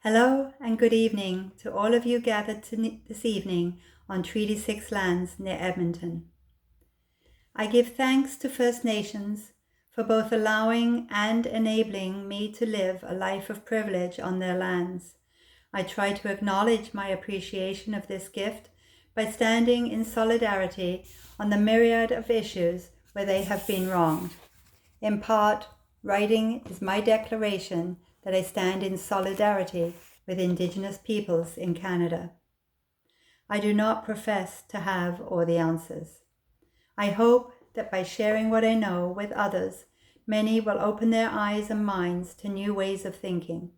Hello and good evening to all of you gathered this evening on Treaty 6 lands near Edmonton. I give thanks to First Nations for both allowing and enabling me to live a life of privilege on their lands. I try to acknowledge my appreciation of this gift by standing in solidarity on the myriad of issues where they have been wronged. In part, writing is my declaration that I stand in solidarity with Indigenous peoples in Canada. I do not profess to have all the answers. I hope that by sharing what I know with others, many will open their eyes and minds to new ways of thinking,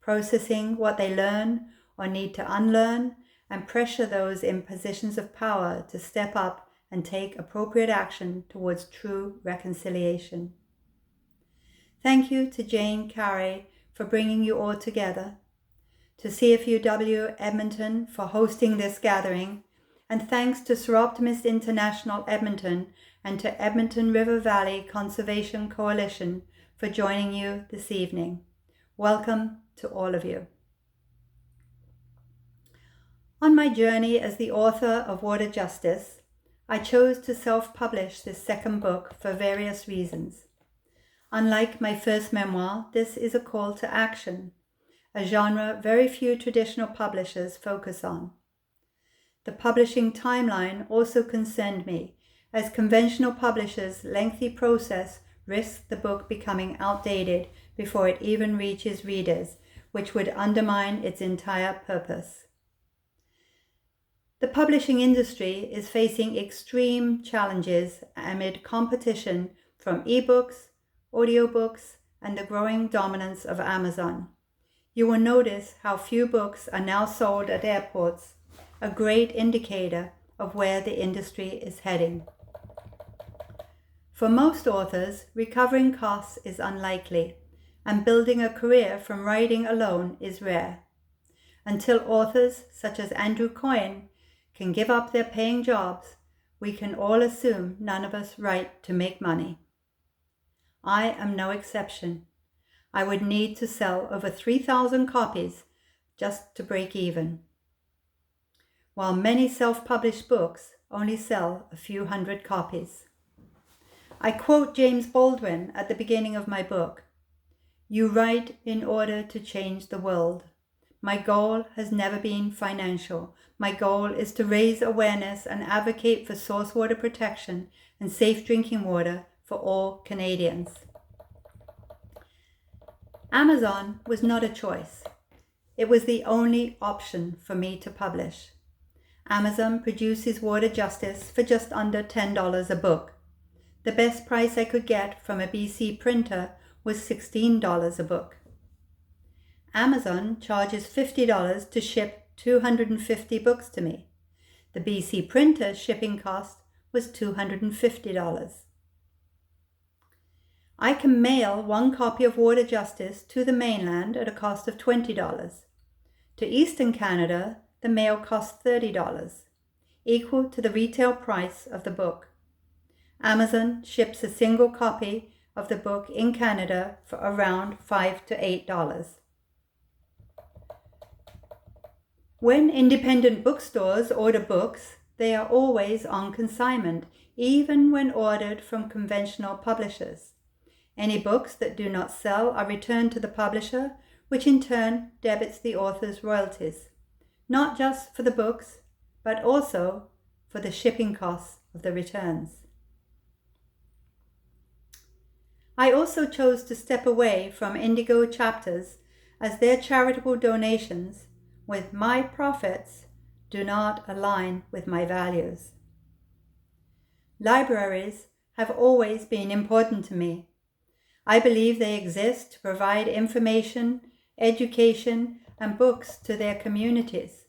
processing what they learn or need to unlearn, and pressure those in positions of power to step up and take appropriate action towards true reconciliation. Thank you to Jane Carey for bringing you all together, to CFUW Edmonton for hosting this gathering, and thanks to Seroptimist International Edmonton and to Edmonton River Valley Conservation Coalition for joining you this evening. Welcome to all of you. On my journey as the author of Water Justice, I chose to self-publish this second book for various reasons. Unlike my first memoir, this is a call to action, a genre very few traditional publishers focus on. The publishing timeline also concerned me, as conventional publishers' lengthy process risks the book becoming outdated before it even reaches readers, which would undermine its entire purpose. The publishing industry is facing extreme challenges amid competition from ebooks, audiobooks, and the growing dominance of Amazon. You will notice how few books are now sold at airports, a great indicator of where the industry is heading. For most authors, recovering costs is unlikely, and building a career from writing alone is rare. Until authors such as Andrew Coyne can give up their paying jobs, we can all assume none of us write to make money. I am no exception. I would need to sell over 3,000 copies just to break even, while many self-published books only sell a few hundred copies. I quote James Baldwin at the beginning of my book. "You write in order to change the world. My goal has never been financial. My goal is to raise awareness and advocate for source water protection and safe drinking water for all Canadians." Amazon was not a choice. It was the only option for me to publish. Amazon produces Water Justice for just under $10 a book. The best price I could get from a BC printer was $16 a book. Amazon charges $50 to ship 250 books to me. The BC printer shipping cost was $250. I can mail one copy of Water Justice to the mainland at a cost of $20. To Eastern Canada, the mail costs $30, equal to the retail price of the book. Amazon ships a single copy of the book in Canada for around $5 to $8. When independent bookstores order books, they are always on consignment, even when ordered from conventional publishers. Any books that do not sell are returned to the publisher, which in turn debits the author's royalties, not just for the books, but also for the shipping costs of the returns. I also chose to step away from Indigo chapters, as their charitable donations with my profits do not align with my values. Libraries have always been important to me. I believe they exist to provide information, education, and books to their communities,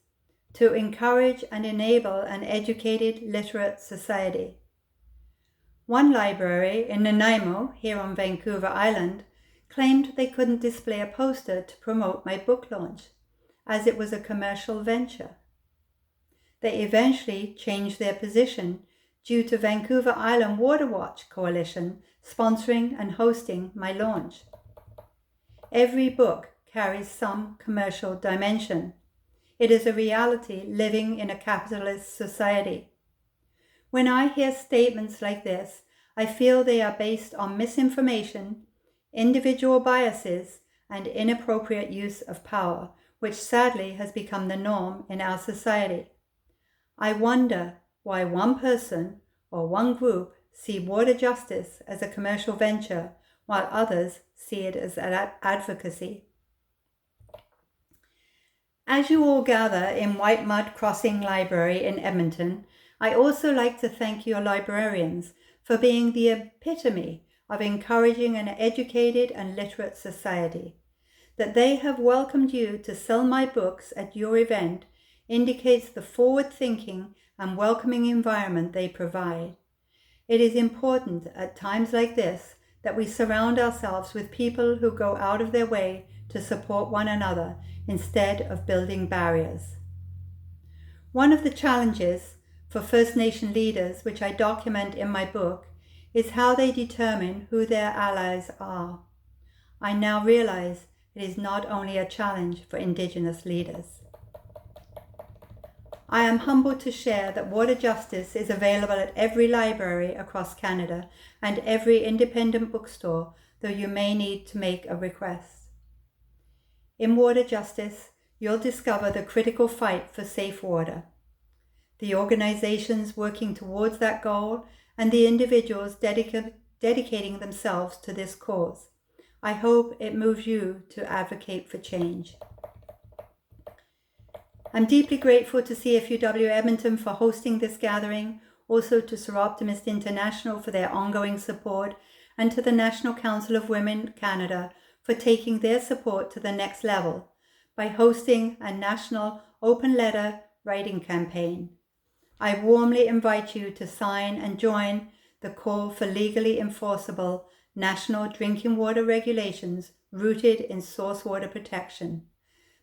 to encourage and enable an educated, literate society. One library in Nanaimo, here on Vancouver Island, claimed they couldn't display a poster to promote my book launch, as it was a commercial venture. They eventually changed their position due to Vancouver Island Water Watch Coalition sponsoring and hosting my launch. Every book carries some commercial dimension. It is a reality living in a capitalist society. When I hear statements like this, I feel they are based on misinformation, individual biases, and inappropriate use of power, which sadly has become the norm in our society. I wonder why one person or one group see water justice as a commercial venture while others see it as advocacy. As you all gather in White Mud Crossing Library in Edmonton, I also like to thank your librarians for being the epitome of encouraging an educated and literate society. That they have welcomed you to sell my books at your event indicates the forward-thinking and welcoming environment they provide. It is important at times like this that we surround ourselves with people who go out of their way to support one another instead of building barriers. One of the challenges for First Nation leaders, which I document in my book, is how they determine who their allies are. I now realize it is not only a challenge for Indigenous leaders. I am humbled to share that water justice is available at every library across Canada and every independent bookstore, though you may need to make a request. In water justice, you'll discover the critical fight for safe water, the organizations working towards that goal, and the individuals dedicating themselves to this cause. I hope it moves you to advocate for change. I'm deeply grateful to CFUW Edmonton for hosting this gathering, also to Sir Optimist International for their ongoing support, and to the National Council of Women Canada for taking their support to the next level by hosting a national open letter writing campaign. I warmly invite you to sign and join the call for legally enforceable national drinking water regulations rooted in source water protection.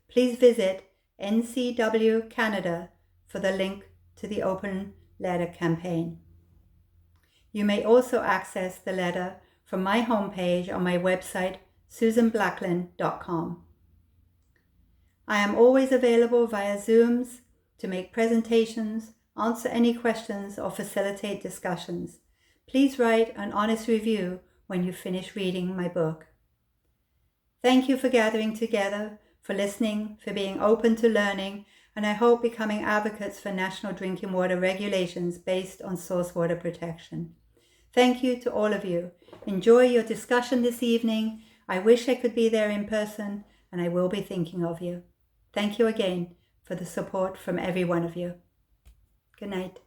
Please visit NCW Canada for the link to the open letter campaign. You may also access the letter from my homepage on my website, susanblacklin.com. I am always available via Zooms to make presentations, answer any questions, or facilitate discussions. Please write an honest review when you finish reading my book. Thank you for gathering together, for listening, for being open to learning, and I hope becoming advocates for national drinking water regulations based on source water protection. Thank you to all of you. Enjoy your discussion this evening. I wish I could be there in person, and I will be thinking of you. Thank you again for the support from every one of you. Good night.